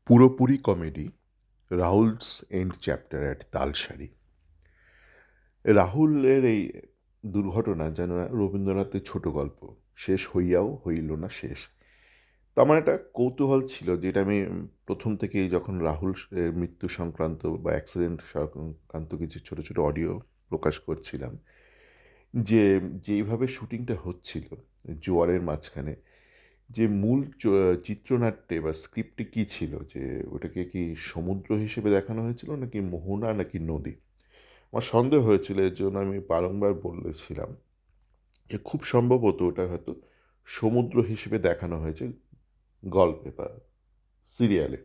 পুরোপুরি comedy Rahul's end chapter at Talsari. রাহুলের এই দুর্ঘটনা যেন রবীন্দ্রনাথের ছোট গল্প, শেষ হইয়াও হইল না শেষ। তো আমার একটা কৌতূহল ছিল, যেটা আমি প্রথম থেকেই যখন রাহুল এর মৃত্যু সংক্রান্ত বা অ্যাক্সিডেন্ট সংক্রান্ত কিছু ছোট ছোট অডিও প্রকাশ করছিলাম, যে যেইভাবে শুটিংটা হচ্ছিল জোয়ারের মাঝখানে, যে মূল চিত্রনাট্যে বা স্ক্রিপ্টে কী ছিল, যে ওটাকে কি সমুদ্র হিসেবে দেখানো হয়েছিল নাকি মোহনা নাকি নদী। আমার সন্দেহ হয়েছিল, এর জন্য আমি বারংবার বলেছিলাম যে খুব সম্ভবত ওটা হয়তো সমুদ্র হিসেবে দেখানো হয়েছে গল্পে বা সিরিয়ালে।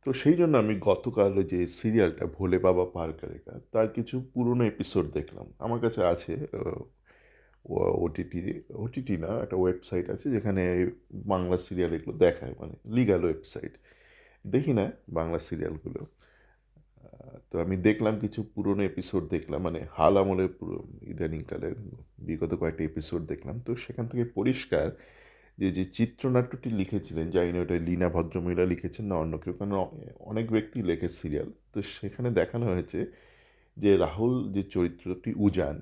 তো সেই জন্য আমি গতকাল ওই যে সিরিয়ালটা ভোলে বাবা পার করেগা, তার কিছু পুরনো এপিসোড দেখলাম। আমার কাছে আছে ওটিটি, ওটিটি না, একটা ওয়েবসাইট আছে যেখানে বাংলা সিরিয়াল এগুলো দেখায়, মানে লিগাল ওয়েবসাইট। দেখি না বাংলা সিরিয়ালগুলো। তো আমি দেখলাম কিছু পুরনো এপিসোড দেখলাম, মানে হাল আমলের পুরো ইদানিংকালের বিগত কয়েকটা এপিসোড দেখলাম। তো সেখান থেকে পরিষ্কার যে যে চিত্রনাট্যটি লিখেছিলেন, জানি না ওটা লীনা ভদ্রমহিলা লিখেছেন না অন্য কেউ, কারণ অনেক ব্যক্তি লেখে সিরিয়াল। তো সেখানে দেখানো হয়েছে যে রাহুল যে চরিত্রটি উজান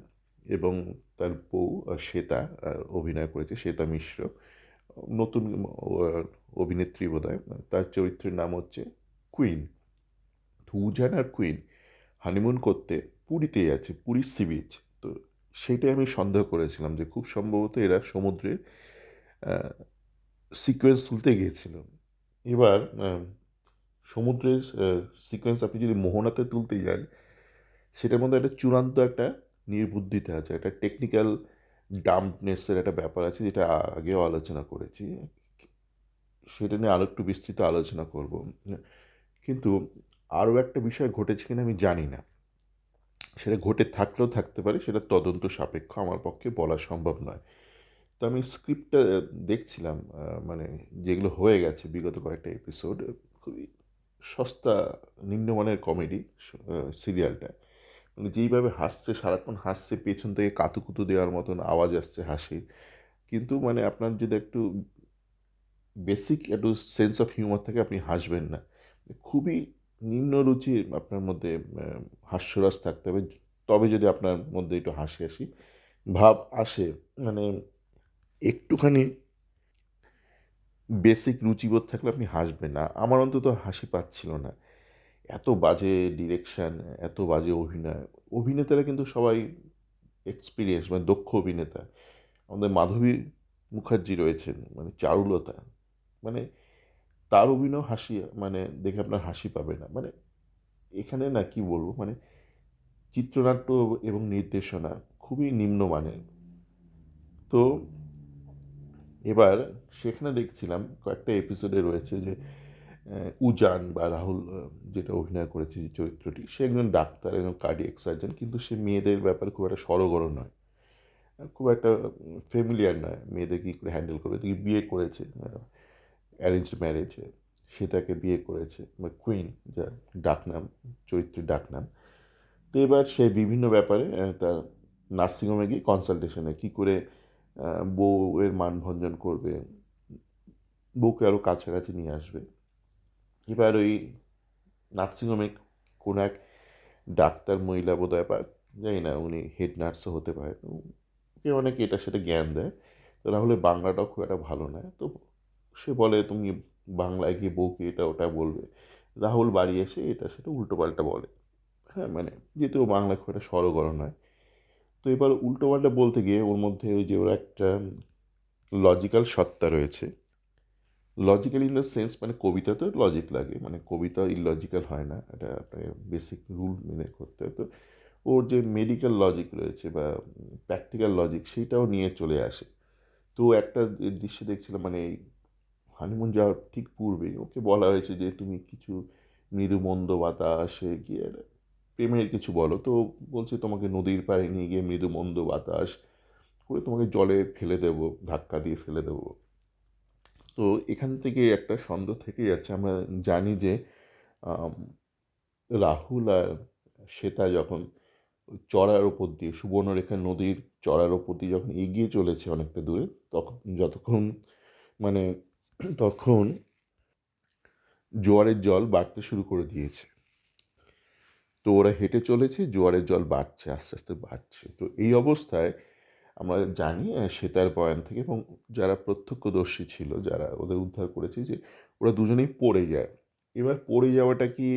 এবং তার বউ শ্বেতা অভিনয় করেছে, শ্বেতা মিশ্র, নতুন অভিনেত্রী বোধহয়। তার চরিত্রের নাম হচ্ছে কুইন। তো উজান আর কুইন হানিমুন করতে পুরীতেই আছে, পুরীর সি বিচ। তো সেইটাই আমি সন্দেহ করেছিলাম যে খুব সম্ভবত এরা সমুদ্রে সিকোয়েন্স তুলতে গিয়েছিল। এবার সমুদ্রের সিকোয়েন্স আপনি যদি মোহনাতে তুলতে যান, সেটার মধ্যে একটা চূড়ান্ত একটা নির্বুদ্ধিতা আছে, একটা টেকনিক্যাল ডাম্পনেসের একটা ব্যাপার আছে, যেটা আগেও আলোচনা করেছি। সেটা নিয়ে আরও একটু বিস্তৃত আলোচনা করব। কিন্তু আরও একটা বিষয় ঘটেছে কিনা আমি জানি না, সেটা ঘটে থাকলেও থাকতে পারে, সেটা তদন্ত সাপেক্ষ, আমার পক্ষে বলা সম্ভব নয়। তো আমি স্ক্রিপ্টটা দেখছিলাম, মানে যেগুলো হয়ে গেছে বিগত কয়েকটা এপিসোড, খুবই সস্তা নিম্নমানের কমেডি সিরিয়ালটা। মানে যেইভাবে হাসছে, সারাক্ষণ হাসছে, পেছন থেকে কাতুকুতু দেওয়ার মতন আওয়াজ আসছে হাসির। কিন্তু মানে আপনার যদি একটু বেসিক একটু সেন্স অফ হিউমার থাকে, আপনি হাসবেন না। খুবই নিম্ন রুচি আপনার মধ্যে হাস্যরস থাকতে হবে, তবে যদি আপনার মধ্যে একটু হাসি হাসি ভাব আসে, মানে একটুখানি বেসিক রুচিবোধ থাকলে আপনি হাসবেন না। আমার অন্তত হাসি পাচ্ছিল না। এত বাজে ডিরেকশন, এত বাজে অভিনয়। অভিনেতারা কিন্তু সবাই এক্সপিরিয়েন্স, মানে দক্ষ অভিনেতা। আমাদের মাধবী মুখার্জি রয়েছেন, মানে চারুলতা, মানে তার অভিনয় হাসি, মানে দেখে আপনার হাসি পাবে না। মানে এখানে না, কি বলবো, মানে চিত্রনাট্য এবং নির্দেশনা খুবই নিম্নমানের। তো এবার সেখানে দেখছিলাম কয়েকটা এপিসোডে রয়েছে যে উজান বা রাহুল যেটা অভিনয় করেছে যে চরিত্রটি, সে একজন ডাক্তার, একজন কার্ডিয়াক সার্জন, কিন্তু সে মেয়েদের ব্যাপারে খুব একটা সড়গড় নয়, খুব একটা ফ্যামিলিয়ার নয়। মেয়েদের কী করে হ্যান্ডেল করবে, তুই বিয়ে করেছে, অ্যারেঞ্জ ম্যারেজে সে তাকে বিয়ে করেছে, বা কুইন যা ডাকনাম, চরিত্রের ডাকনাম। তো এবার সে বিভিন্ন ব্যাপারে তার নার্সিংহোমে গিয়ে কনসালটেশনে কী করে বউয়ের মানভঞ্জন করবে, বউকে আরও কাছাকাছি নিয়ে আসবে। এবার ওই নার্সিংহোমে কোনো এক ডাক্তার মহিলা বোধহয়, বা জানি না উনি হেড নার্সও হতে পারে, ওকে অনেকে এটা সেটা জ্ঞান দেয়। তো রাহুলের বাংলাটাও খুব একটা ভালো নয়। তো সে বলে তুমি বাংলায় গিয়ে বউকে এটা ওটা বলবে। রাহুল বাড়ি এসে এটা সেটা উল্টোপাল্টা বলে। হ্যাঁ, মানে যেহেতু ও বাংলা খুব একটা সড়গড় নয়। তো এবার উল্টোপাল্টা বলতে গিয়ে ওর মধ্যে ওই যে ওর একটা লজিক্যাল সত্তা রয়েছে। লজিক্যাল ইন দ্য সেন্স, মানে কবিতাতেও লজিক লাগে, মানে কবিতা ইললজিক্যাল হয় না, এটা আপনাকে বেসিক রুল মেনে করতে হয়। তো ওর যে মেডিকেল লজিক রয়েছে বা প্র্যাকটিক্যাল লজিক, সেইটাও নিয়ে চলে আসে। তো একটা দৃশ্য দেখছিলাম, মানে এই হানিমুন যাওয়ার ঠিক পূর্বেই ওকে বলা হয়েছে যে তুমি কিছু মৃদু মন্দ বাতাসে গিয়ে প্রেমের কিছু বলো। তো বলছে তোমাকে নদীর পাড়ে নিয়ে গিয়ে মৃদু মন্দ বাতাস করে তোমাকে জলে ফেলে দেবো, ধাক্কা দিয়ে ফেলে দেবো। তো এখান থেকে একটা সন্দেহ থেকে যাচ্ছে। আমরা জানি যে আম, রাহুল আর শ্বেতা যখন চড়ার ওপর দিয়ে, সুবর্ণরেখা নদীর চড়ার ওপর দিয়ে যখন এগিয়ে চলেছে অনেকটা দূরে, তখন যতক্ষণ মানে তখন জোয়ারের জল বাড়তে শুরু করে দিয়েছে। তো ওরা হেঁটে চলেছে, জোয়ারের জল বাড়ছে, আস্তে আস্তে বাড়ছে। তো এই অবস্থায় আমরা জানি সেতার বয়ান থেকে এবং যারা প্রত্যক্ষদর্শী ছিল, যারা ওদের উদ্ধার করেছে, যে ওরা দুজনেই পড়ে যায়। এবার পড়ে যাওয়াটা কি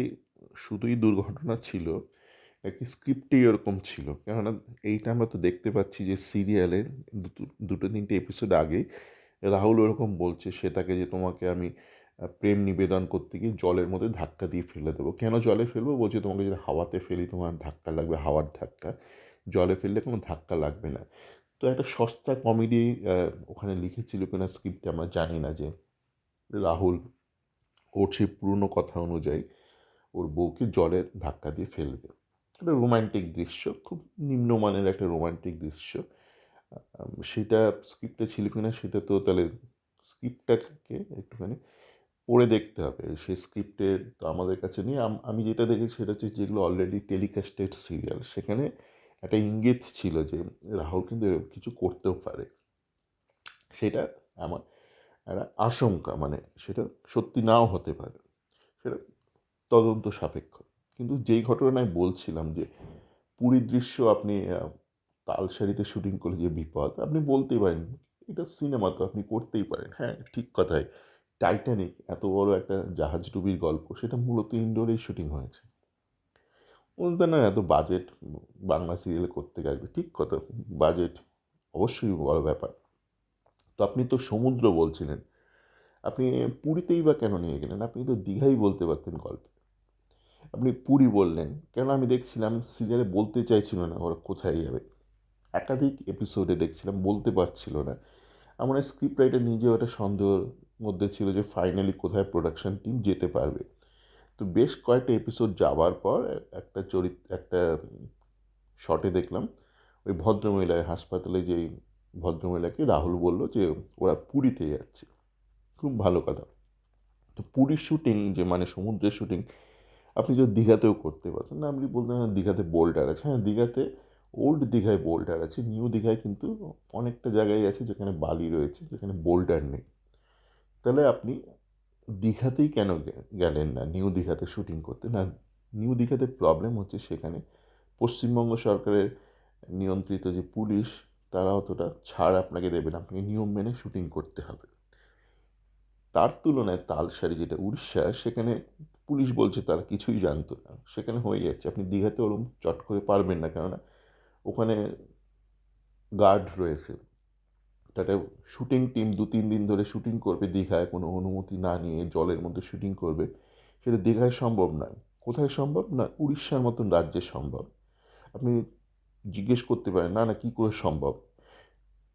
শুধুই দুর্ঘটনা ছিল নাকি স্ক্রিপ্টেই ওরকম ছিল? কেননা এইটা আমরা তো দেখতে পাচ্ছি যে সিরিয়ালের দুটো তিনটে এপিসোড আগেই রাহুল ওরকম বলছে শ্বেতাকে যে তোমাকে আমি প্রেম নিবেদন করতে গিয়ে জলের মধ্যে ধাক্কা দিয়ে ফেলে দেবো। কেন জলে ফেলবো? বলছে তোমাকে যদি হাওয়াতে ফেলি তোমার ধাক্কা লাগবে, হাওয়ার ধাক্কা। জলে ফেললে কোনো ধাক্কা লাগবে না। তো একটা সস্তা কমেডি ওখানে লিখেছিল কিনা স্ক্রিপ্টে আমরা জানি না, যে রাহুল ওর সেই পুরনো কথা অনুযায়ী ওর বউকে জলে ধাক্কা দিয়ে ফেলবে। একটা রোমান্টিক দৃশ্য, খুব নিম্নমানের একটা রোমান্টিক দৃশ্য। সেটা স্ক্রিপ্টে ছিল কিনা সেটা তো তাহলে স্ক্রিপ্টটাকে একটুখানি পড়ে দেখতে হবে। সেই স্ক্রিপ্টের তো আমাদের কাছে নেই। আমি যেটা দেখেছি সেটা হচ্ছে যেগুলো অলরেডি টেলিকাস্টেড সিরিয়াল, সেখানে একটা ইঙ্গিত ছিল যে রাহুল কিন্তু এরকম কিছু করতেও পারে। সেটা আমার একটা আশঙ্কা, মানে সেটা সত্যি নাও হতে পারে, সেটা তদন্ত সাপেক্ষ। কিন্তু যেই ঘটনায় বলছিলাম যে পুরীর দৃশ্য আপনি তালসারিতে শুটিং করলে যে বিপদ, আপনি বলতেই পারেন এটা সিনেমা, তো আপনি করতেই পারেন। হ্যাঁ, ঠিক কথাই। টাইটানিক এত বড় একটা জাহাজডুবির গল্প, সেটা মূলত ইনডোরেই শুটিং হয়েছে। বলতে না এত বাজেট বাংলা সিরিয়ালে করতে আসবে, ঠিক কথা। বাজেট অবশ্যই বড় ব্যাপার। তো আপনি তো সমুদ্র বলছিলেন, আপনি পুরীতেই বা কেন নিয়ে গেলেন? আপনি তো দীঘাই বলতে পারতেন গল্প। আপনি পুরী বললেন কেন? আমি দেখছিলাম সিরিয়ালে বলতে চাইছিল না ওরা কোথায় যাবে। একাধিক এপিসোডে দেখছিলাম বলতে পারছিল না। আমার স্ক্রিপ্ট রাইটার নিজেও একটা সন্দেহের মধ্যে ছিল যে ফাইনালি কোথায় প্রোডাকশন টিম যেতে পারবে। তো বেশ কয়েকটা এপিসোড যাওয়ার পর একটা শটে দেখলাম ওই ভদ্রমহিলা হাসপাতালে, যেই ভদ্রমহিলাকে রাহুল বলল যে ওরা পুরীতে যাচ্ছে। খুব ভালো কথা। তো পুরীর শুটিং, যে মানে সমুদ্রের শুটিং, আপনি যদি দীঘাতেও করতে পারতেন না। আপনি বলতেন না দীঘাতে বোল্ডার আছে। হ্যাঁ, দীঘাতে ওল্ড দীঘায় বোল্ডার আছে, নিউ দীঘায় কিন্তু অনেকটা জায়গায় আছে যেখানে বালি রয়েছে, যেখানে বোল্ডার নেই। তাহলে আপনি দীঘাতেই কেন গেলেন না নিউ দীঘাতে শুটিং করতে? না, নিউ দীঘাতে প্রবলেম হচ্ছে সেখানে পশ্চিমবঙ্গ সরকারের নিয়ন্ত্রিত যে পুলিশ, তারা অতটা ছাড় আপনাকে দেবে না, আপনাকে নিয়ম মেনে শুটিং করতে হবে। তার তুলনায় তালসারি যেটা উড়িষ্যা, সেখানে পুলিশ বলছে তারা কিছুই জানতো না, সেখানে হয়ে যাচ্ছে। আপনি দীঘাতে ওরকম চট করে পারবেন না, কেননা ওখানে গার্ড রয়েছে। তাতে শুটিং টিম 2-3 দিন ধরে শুটিং করবে দীঘায়, কোনো অনুমতি না নিয়ে জলের মধ্যে শুটিং করবে, সেটা দীঘায় সম্ভব না। কোথায় সম্ভব? না উড়িষ্যার মতন রাজ্যে সম্ভব। আপনি জিজ্ঞেস করতে পারেন না না কী করে সম্ভব,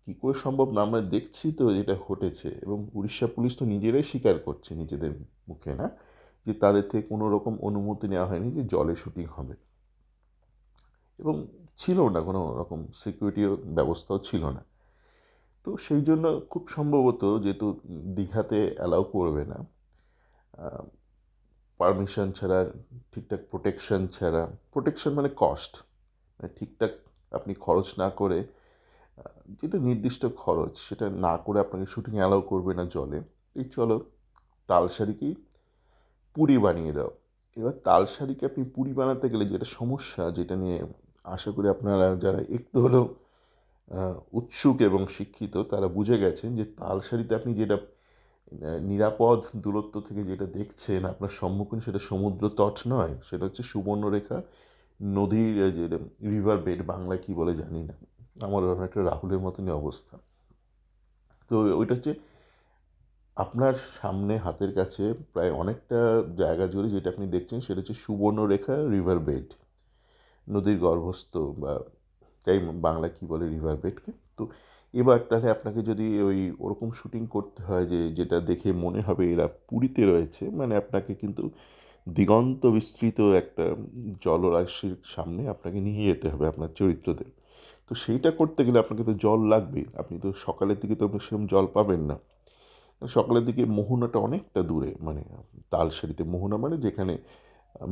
কী করে সম্ভব না, আমরা দেখছি তো যেটা ঘটেছে। এবং উড়িষ্যা পুলিশ তো নিজেরাই স্বীকার করছে নিজেদের মুখে, না যে তাদের থেকে কোনো রকম অনুমতি নেওয়া হয়নি যে জলে শুটিং হবে। এবং ছিল না কোনো রকম সিকিউরিটি ব্যবস্থাও ছিল না। তো সেই জন্য খুব সম্ভবত, যেহেতু দীঘাতে অ্যালাউ করবে না পারমিশন ছাড়া, ঠিকঠাক প্রোটেকশন ছাড়া, প্রোটেকশন মানে কস্ট, ঠিকঠাক আপনি খরচ না করে, যেটা নির্দিষ্ট খরচ সেটা না করে আপনাকে শুটিং অ্যালাউ করবে না জলে। এই চলো তালসারিকেই পুরি বানিয়ে দাও। এবার তালসারিকে আপনি পুরি বানাতে গেলে যেটা সমস্যা, যেটা নিয়ে আশা করি আপনারা যারা একটু হলেও উৎসুক এবং শিক্ষিত তারা বুঝে গেছেন, যে তালসারিতে আপনি যেটা নিরাপদ দূরত্ব থেকে যেটা দেখছেন আপনার সম্মুখীন, সেটা সমুদ্র তট নয়, সেটা হচ্ছে সুবর্ণরেখা নদীর যে রিভার বেড, বাংলায় কী বলে জানি না, আমার একটা রাহুলের মতনই অবস্থা। তো ওইটা হচ্ছে আপনার সামনে হাতের কাছে প্রায় অনেকটা জায়গা জুড়ে যেটা আপনি দেখছেন সেটা হচ্ছে সুবর্ণরেখা রিভার বেড, নদীর গর্ভস্থ, বা তাই বাংলা কী বলে রিভার বেডকে। তো এবার তাহলে আপনাকে যদি ওই ওরকম শুটিং করতে হয় যে যেটা দেখে মনে হবে এরা পুরীতে রয়েছে, মানে আপনাকে কিন্তু দিগন্ত বিস্তৃত একটা জলরাশির সামনে আপনাকে নিয়ে যেতে হবে আপনার চরিত্রদের। তো সেইটা করতে গেলে আপনাকে তো জল লাগবেই। আপনি তো সকালের দিকে তো আপনি সেরকম জল পাবেন না। সকালের দিকে মোহনাটা অনেকটা দূরে, মানে তালসারিতে মোহনা মানে যেখানে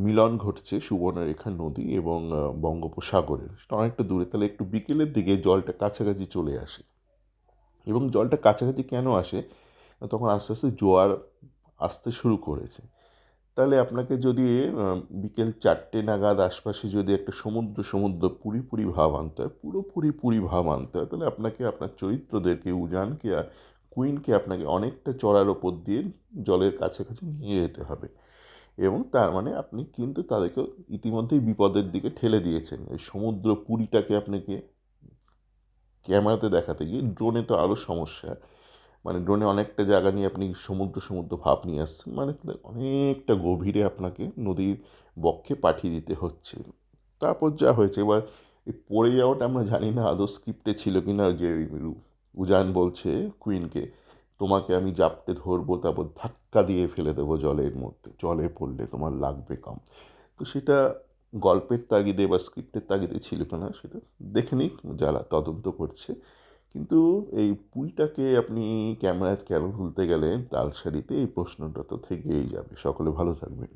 মিলন ঘটছে সুবর্ণরেখা নদী এবং বঙ্গোপসাগরের, সেটা অনেকটা দূরে। তাহলে একটু বিকেলের দিকে জলটা কাছাকাছি চলে আসে। এবং জলটা কাছাকাছি কেন আসে? তখন আস্তে আস্তে জোয়ার আসতে শুরু করেছে। তাহলে আপনাকে যদি বিকেল ৪টে নাগাদ আশপাশে যদি একটা সমুদ্র সমুদ্র পুরি ভাব আনতে হয়, পুরি ভাব আনতে হয়, তাহলে আপনাকে আপনার চরিত্রদেরকে উজানকে আর কুইনকে আপনাকে অনেকটা চড়ার ওপর দিয়ে জলের কাছাকাছি নিয়ে যেতে হবে। এবং তার মানে আপনি কিন্তু তাদেরকে ইতিমধ্যেই বিপদের দিকে ঠেলে দিয়েছেন। ওই সমুদ্র পুরীটাকে আপনাকে ক্যামেরাতে দেখাতে গিয়ে ড্রোনে তো আরও সমস্যা। মানে ড্রোনে অনেকটা জায়গা নিয়ে আপনি সমুদ্র সমুদ্র ভাব নিয়ে আসছেন, মানে অনেকটা গভীরে আপনাকে নদীর বক্ষে পাঠিয়ে দিতে হচ্ছে। তারপর যা হয়েছে এবার এই পড়ে যাওয়াটা আমরা জানি না আদৌ স্ক্রিপ্টে ছিল কি না, যে উজান বলছে কুইনকে, তোমাকে আমি জাপটে ধরবো, তারপর ধাক্কা দিয়ে ফেলে দেবো জলের মধ্যে, জলে পড়লে তোমার লাগবে কম। তো সেটা গল্পের তাগিদে বা স্ক্রিপ্টের তাগিদে ছিল কিনা সেটা দেখে নিক যারা তদন্ত করছে। কিন্তু এই পুলটাকে আপনি ক্যামেরায় কেন তুলতে গেলেন তালসারিতে, এই প্রশ্নটা তো থেকেই যাবে। সকলে ভালো থাকবেন।